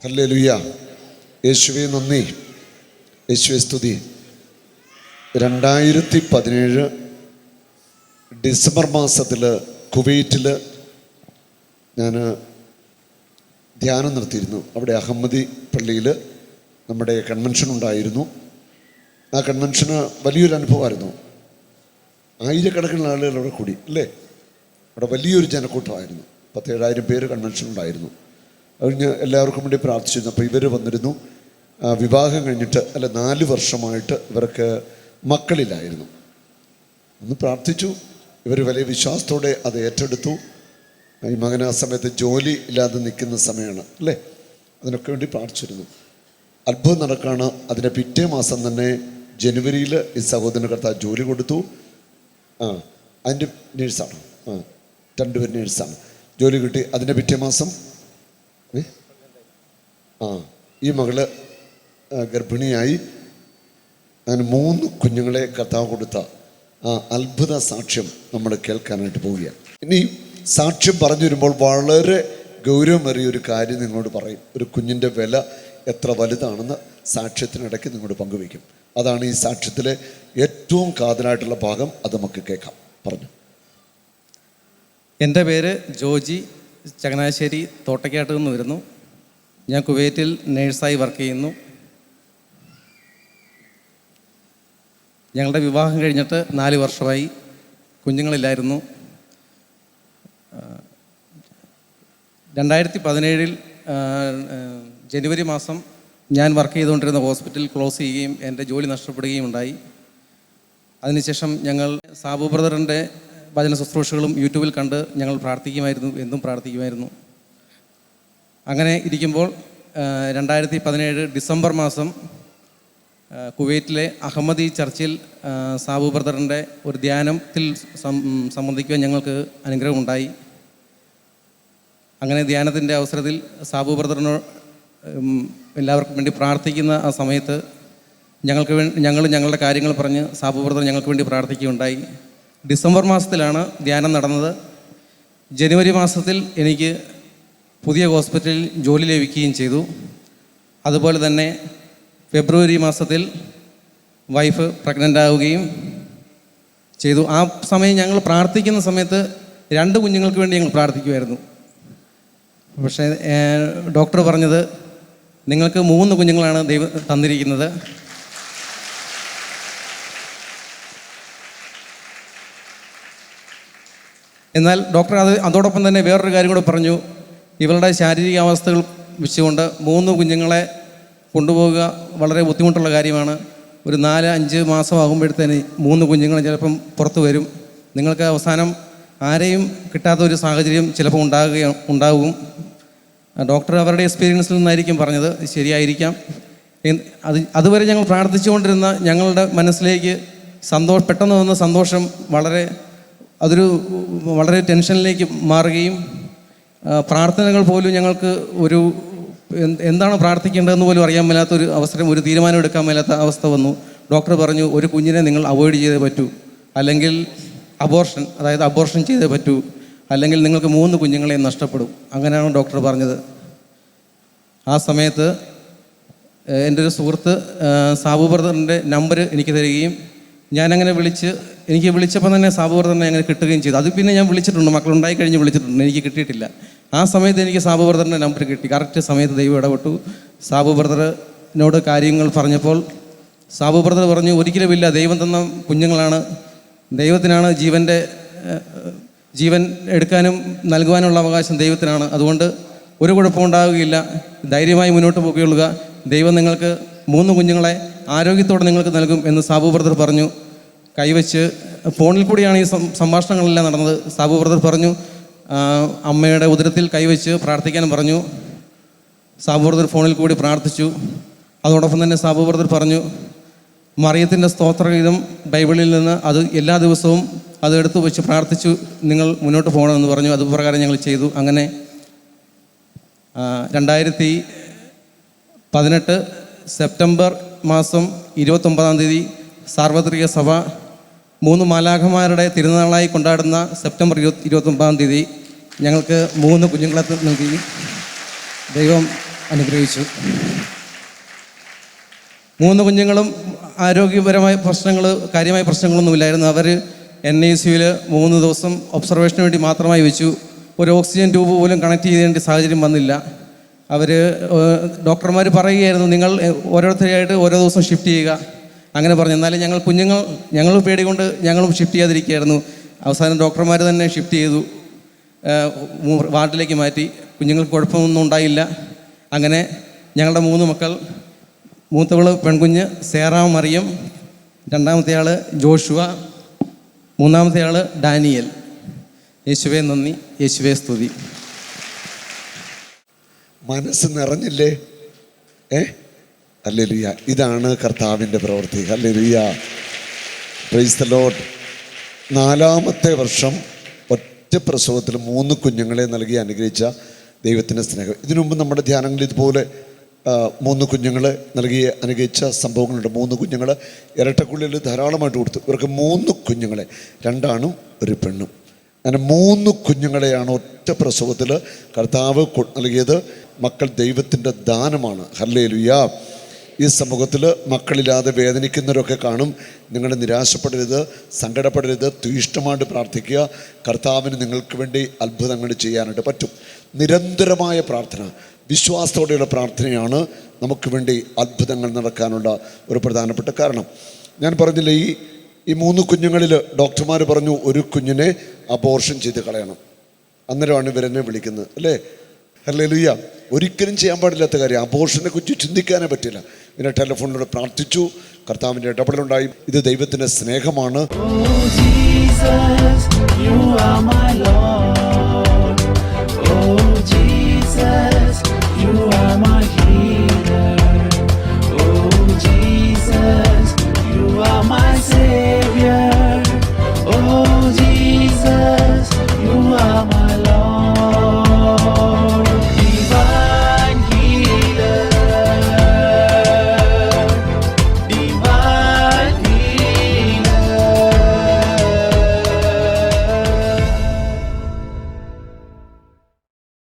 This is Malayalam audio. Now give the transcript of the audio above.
ഹല്ലേലൂയ. യേശുവേ നന്ദി, യേശുവേ സ്തുതി. 2017 ഡിസംബർ മാസത്തിൽ കുവൈറ്റിൽ ഞാൻ ധ്യാനം നടത്തിയിരുന്നു. അവിടെ അഹമ്മദി പള്ളിയിൽ നമ്മുടെ കൺവെൻഷൻ ഉണ്ടായിരുന്നു. ആ കൺവെൻഷന് വലിയൊരു അനുഭവമായിരുന്നു. ആയിരക്കണക്കിന് ആളുകൾ അവിടെ കൂടി അല്ലേ. അവിടെ വലിയൊരു ജനക്കൂട്ടമായിരുന്നു. 10,000 പേര് കൺവെൻഷൻ ഉണ്ടായിരുന്നു. കഴിഞ്ഞ് എല്ലാവർക്കും വേണ്ടി പ്രാർത്ഥിച്ചിരുന്നു. അപ്പോൾ ഇവർ വന്നിരുന്നു. വിവാഹം കഴിഞ്ഞിട്ട് 4 വർഷമായിട്ട് ഇവർക്ക് മക്കളില്ലായിരുന്നു. ഒന്ന് പ്രാർത്ഥിച്ചു. ഇവർ വലിയ വിശ്വാസത്തോടെ അത് ഏറ്റെടുത്തു. ഈ മകന് ആ സമയത്ത് ജോലി ഇല്ലാതെ നിൽക്കുന്ന സമയമാണ് അല്ലേ. അതിനൊക്കെ വേണ്ടി പ്രാർത്ഥിച്ചിരുന്നു. അത്ഭുതം നടക്കുകയാണ്. അതിൻ്റെ പിറ്റേ മാസം തന്നെ ജനുവരിയിൽ ഈ സഹോദരന് കർത്താവ് ജോലി കൊടുത്തു. അതിൻ്റെ നേഴ്സാണ്. 2 പേര് നേഴ്സാണ്. ജോലി കിട്ടി. അതിൻ്റെ പിറ്റേ മാസം ഈ മകള് ഗർഭിണിയായി. അങ്ങനെ 3 കുഞ്ഞുങ്ങളെ കർത്താവ് കൊടുത്ത ആ അത്ഭുത സാക്ഷ്യം നമ്മൾ കേൾക്കാനായിട്ട് പോവുകയാണ്. ഇനി സാക്ഷ്യം പറഞ്ഞു വരുമ്പോൾ വളരെ ഗൗരവമേറിയ ഒരു കാര്യം നിങ്ങളോട് പറയും. ഒരു കുഞ്ഞിൻ്റെ വില എത്ര വലുതാണെന്ന് സാക്ഷ്യത്തിനിടയ്ക്ക് നിങ്ങളോട് പങ്കുവയ്ക്കും. അതാണ് ഈ സാക്ഷ്യത്തിലെ ഏറ്റവും കാതലായിട്ടുള്ള ഭാഗം. അത് നമുക്ക് കേൾക്കാം. പറഞ്ഞു. എൻ്റെ പേര് ജോജി, ചങ്ങനാശ്ശേരി തോട്ടയ്ക്കാട്ട് നിന്ന് വരുന്നു. ഞാൻ കുവൈറ്റിൽ നേഴ്സായി വർക്ക് ചെയ്യുന്നു. ഞങ്ങളുടെ വിവാഹം കഴിഞ്ഞിട്ട് 4 വർഷമായി. കുഞ്ഞുങ്ങളില്ലായിരുന്നു. 2017 ജനുവരി മാസം ഞാൻ വർക്ക് ചെയ്തുകൊണ്ടിരുന്ന ഹോസ്പിറ്റൽ ക്ലോസ് ചെയ്യുകയും എൻ്റെ ജോലി നഷ്ടപ്പെടുകയും ഉണ്ടായി. അതിനുശേഷം ഞങ്ങൾ സാബു ബ്രദറിൻ്റെ ഭജന ശുശ്രൂഷകളും യൂട്യൂബിൽ കണ്ട് ഞങ്ങൾ പ്രാർത്ഥിക്കുമായിരുന്നു, എന്നും പ്രാർത്ഥിക്കുമായിരുന്നു. അങ്ങനെ ഇരിക്കുമ്പോൾ 2017 ഡിസംബർ മാസം കുവൈറ്റിലെ അഹമ്മദി ചർച്ചിൽ സാബു ബ്രദറിൻ്റെ ഒരു ധ്യാനത്തിൽ സംബന്ധിക്കുവാൻ ഞങ്ങൾക്ക് അനുഗ്രഹം ഉണ്ടായി. അങ്ങനെ ധ്യാനത്തിൻ്റെ അവസരത്തിൽ സാബു ബ്രദറിനോട് എല്ലാവർക്കും വേണ്ടി പ്രാർത്ഥിക്കുന്ന ആ സമയത്ത് ഞങ്ങൾ ഞങ്ങളുടെ കാര്യങ്ങൾ പറഞ്ഞ് സാബു ബ്രദർ ഞങ്ങൾക്ക് വേണ്ടി പ്രാർത്ഥിക്കുകയുണ്ടായി. ഡിസംബർ മാസത്തിലാണ് ധ്യാനം നടന്നത്. ജനുവരി മാസത്തിൽ എനിക്ക് പുതിയ ഹോസ്പിറ്റലിൽ ജോലി ലഭിക്കുകയും ചെയ്തു. അതുപോലെ തന്നെ ഫെബ്രുവരി മാസത്തിൽ വൈഫ് പ്രഗ്നൻ്റ് ആവുകയും ചെയ്തു. ആ സമയം ഞങ്ങൾ പ്രാർത്ഥിക്കുന്ന സമയത്ത് 2 കുഞ്ഞുങ്ങൾക്ക് വേണ്ടി ഞങ്ങൾ പ്രാർത്ഥിക്കുമായിരുന്നു. പക്ഷേ ഡോക്ടർ പറഞ്ഞത് നിങ്ങൾക്ക് 3 കുഞ്ഞുങ്ങളാണ് ദൈവം തന്നിരിക്കുന്നത്. എന്നാൽ ഡോക്ടർ അതോടൊപ്പം തന്നെ വേറൊരു കാര്യം കൂടെ പറഞ്ഞു. ഇവരുടെ ശാരീരികാവസ്ഥകൾ വെച്ചുകൊണ്ട് 3 കുഞ്ഞുങ്ങളെ കൊണ്ടുപോവുക വളരെ ബുദ്ധിമുട്ടുള്ള കാര്യമാണ്. ഒരു 4-5 മാസമാകുമ്പോഴത്തേന് 3 കുഞ്ഞുങ്ങൾ ചിലപ്പം പുറത്ത് വരും. നിങ്ങൾക്ക് അവസാനം ആരെയും കിട്ടാത്ത ഒരു സാഹചര്യം ചിലപ്പോൾ ഉണ്ടാകും. ഡോക്ടർ അവരുടെ എക്സ്പീരിയൻസിൽ നിന്നായിരിക്കും പറഞ്ഞത്. ശരിയായിരിക്കാം. അതുവരെ ഞങ്ങൾ പ്രാർത്ഥിച്ചുകൊണ്ടിരുന്ന ഞങ്ങളുടെ മനസ്സിലേക്ക് പെട്ടെന്ന് വന്ന സന്തോഷം അതൊരു വളരെ ടെൻഷനിലേക്ക് മാറുകയും പ്രാർത്ഥനകൾ പോലും ഞങ്ങൾക്ക് എന്താണ് പ്രാർത്ഥിക്കേണ്ടതെന്ന് പോലും അറിയാൻ മേലാത്തൊരു അവസരം, ഒരു തീരുമാനം എടുക്കാൻ മേലാത്ത അവസ്ഥ വന്നു. ഡോക്ടർ പറഞ്ഞു, ഒരു കുഞ്ഞിനെ നിങ്ങൾ അവോയ്ഡ് ചെയ്തേ പറ്റൂ, അല്ലെങ്കിൽ അബോർഷൻ ചെയ്തേ പറ്റൂ, അല്ലെങ്കിൽ നിങ്ങൾക്ക് 3 കുഞ്ഞുങ്ങളെ നഷ്ടപ്പെടും. അങ്ങനെയാണ് ഡോക്ടർ പറഞ്ഞത്. ആ സമയത്ത് എൻ്റെ ഒരു സുഹൃത്ത് സാബു ബ്രദറിൻ്റെ നമ്പർ എനിക്ക് തരികയും ഞാനങ്ങനെ എനിക്ക് വിളിച്ചപ്പോൾ തന്നെ സാബു ബ്രദറിനെ അങ്ങനെ കിട്ടുകയും ചെയ്തു. അത് പിന്നെ ഞാൻ വിളിച്ചിട്ടുണ്ട്, മക്കളുണ്ടായി കഴിഞ്ഞ് വിളിച്ചിട്ടുണ്ട്, എനിക്ക് കിട്ടിയിട്ടില്ല. ആ സമയത്ത് എനിക്ക് സാബു ബ്രദറിൻ്റെ നമ്പർ കിട്ടി. കറക്റ്റ് സമയത്ത് ദൈവം ഇടപെട്ടു. സാബു ബ്രദറിനോട് കാര്യങ്ങൾ പറഞ്ഞപ്പോൾ സാബു ബ്രദർ പറഞ്ഞു, ഒരിക്കലുമില്ല, ദൈവം തന്ന കുഞ്ഞുങ്ങളാണ്, ദൈവത്തിനാണ് ജീവൻ എടുക്കാനും നൽകുവാനുള്ള അവകാശം ദൈവത്തിനാണ്, അതുകൊണ്ട് ഒരു കുഴപ്പമുണ്ടാവുകയില്ല, ധൈര്യമായി മുന്നോട്ട് പോവുകയുള്ളുക, ദൈവം നിങ്ങൾക്ക് 3 കുഞ്ഞുങ്ങളെ ആരോഗ്യത്തോടെ നിങ്ങൾക്ക് നൽകും എന്ന് സാബു ബ്രദർ പറഞ്ഞു. കൈവച്ച് ഫോണിൽ കൂടിയാണ് ഈ സംഭാഷണങ്ങളെല്ലാം നടന്നത്. സാബു ബ്രദർ പറഞ്ഞു, അമ്മയുടെ ഉദരത്തിൽ കൈവച്ച് പ്രാർത്ഥിക്കാൻ പറഞ്ഞു. സാബു ബ്രദർ ഫോണിൽ കൂടി പ്രാർത്ഥിച്ചു. അതോടൊപ്പം തന്നെ സാബു ബ്രദർ പറഞ്ഞു, മറിയത്തിൻ്റെ സ്തോത്രഗീതം ബൈബിളിൽ നിന്ന് അത് എല്ലാ ദിവസവും അത് എടുത്തു വെച്ച് പ്രാർത്ഥിച്ചു, നിങ്ങൾ മുന്നോട്ട് പോകണമെന്ന് പറഞ്ഞു. അതുപ്രകാരം ഞങ്ങൾ ചെയ്തു. അങ്ങനെ 2018 സെപ്റ്റംബർ മാസം 29-ാം തീയതി സാർവത്രിക സഭ 3 മാലാഖമാരുടെ തിരുനാളായി കൊണ്ടാടുന്ന സെപ്റ്റംബർ 29-ാം തീയതി ഞങ്ങൾക്ക് 3 കുഞ്ഞുങ്ങളെ നൽകി ദൈവം അനുഗ്രഹിച്ചു. 3 കുഞ്ഞുങ്ങളും ആരോഗ്യപരമായ കാര്യമായ പ്രശ്നങ്ങളൊന്നുമില്ലായിരുന്നു. അവർ NICUവിൽ 3 ദിവസം ഒബ്സർവേഷന് വേണ്ടി മാത്രമായി വെച്ചു. ഒരു ഓക്സിജൻ ട്യൂബ് പോലും കണക്ട് ചെയ്യേണ്ട സാഹചര്യം വന്നില്ല. അവർ ഡോക്ടർമാർ പറയുകയായിരുന്നു, നിങ്ങൾ ഓരോരുത്തരായിട്ട് ഓരോ ദിവസം ഷിഫ്റ്റ് ചെയ്യുക, അങ്ങനെ പറഞ്ഞു. എന്നാലും ഞങ്ങൾ പേടികൊണ്ട് ഞങ്ങളും ഷിഫ്റ്റ് ചെയ്യാതിരിക്കുകയായിരുന്നു. അവസാനം ഡോക്ടർമാർ തന്നെ ഷിഫ്റ്റ് ചെയ്തു, വാർഡിലേക്ക് മാറ്റി. കുഞ്ഞുങ്ങൾക്ക് കുഴപ്പമൊന്നും ഉണ്ടായില്ല. അങ്ങനെ ഞങ്ങളുടെ 3 മക്കൾ, മൂത്തവൾ പെൺകുഞ്ഞ് സേറ മറിയം, രണ്ടാമത്തെ ആൾ ജോഷുവ, മൂന്നാമത്തെ ആൾ ഡാനിയൽ. യേശുവേ നന്ദി, യേശുവേ സ്തുതി. മനസ്സ് നിറഞ്ഞില്ലേ? ഹല്ലേലൂയ. ഇതാണ് കർത്താവിൻ്റെ പ്രവൃത്തി. Hallelujah, praise the lord. 4-ാമത്തെ വർഷം ഒറ്റ പ്രസവത്തിൽ 3 കുഞ്ഞുങ്ങളെ നൽകി അനുഗ്രഹിച്ച ദൈവത്തിൻ്റെ സ്നേഹം. ഇതിനു മുമ്പ് നമ്മുടെ ധ്യാനങ്ങളിൽ ഇതുപോലെ 3 കുഞ്ഞുങ്ങളെ നൽകി അനുഗ്രഹിച്ച സംഭവങ്ങളുണ്ട്. 3 കുഞ്ഞുങ്ങൾ ഇരട്ടക്കുള്ളിൽ ധാരാളമായിട്ട് കൊടുത്തു. ഇവർക്ക് 3 കുഞ്ഞുങ്ങളെ, 2 ആണും 1 പെണ്ണും. അങ്ങനെ 3 കുഞ്ഞുങ്ങളെയാണ് ഒറ്റ പ്രസവത്തിൽ കർത്താവ് നൽകിയത്. മക്കൾ ദൈവത്തിൻ്റെ ദാനമാണ്. ഹല്ലേലൂയ. ഈ സമൂഹത്തിൽ മക്കളില്ലാതെ വേദനിക്കുന്നവരൊക്കെ കാണും. നിങ്ങൾ നിരാശപ്പെടരുത്, സങ്കടപ്പെടരുത്, തീഷ്ണമായിട്ട് പ്രാർത്ഥിക്കുക. കർത്താവിന് നിങ്ങൾക്ക് വേണ്ടി അത്ഭുതങ്ങൾ ചെയ്യാനായിട്ട് പറ്റും. നിരന്തരമായ പ്രാർത്ഥന, വിശ്വാസത്തോടെയുള്ള പ്രാർത്ഥനയാണ് നമുക്ക് വേണ്ടി അത്ഭുതങ്ങൾ നടക്കാനുള്ള ഒരു പ്രധാനപ്പെട്ട കാരണം. ഞാൻ പറഞ്ഞില്ലേ, ഈ 3 കുഞ്ഞുങ്ങളിൽ ഡോക്ടർമാർ പറഞ്ഞു 1 കുഞ്ഞിനെ അബോർഷൻ ചെയ്ത് കളയണം. അന്നേരമാണ് ഇവരെന്നെ വിളിക്കുന്നത്, അല്ലേ? ഹല്ലേലൂയ. ഒരിക്കലും ചെയ്യാൻ പാടില്ലാത്ത കാര്യം. അബോർഷനെ കുറിച്ച് ചിന്തിക്കാനേ പറ്റില്ല. പിന്നെ ടെലിഫോണിലൂടെ പ്രാർത്ഥിച്ചു, കർത്താവിൻ്റെ ഇടപെടലുണ്ടായി. ഇത് ദൈവത്തിൻ്റെ സ്നേഹമാണ്. Oh Jesus, you are my Lord.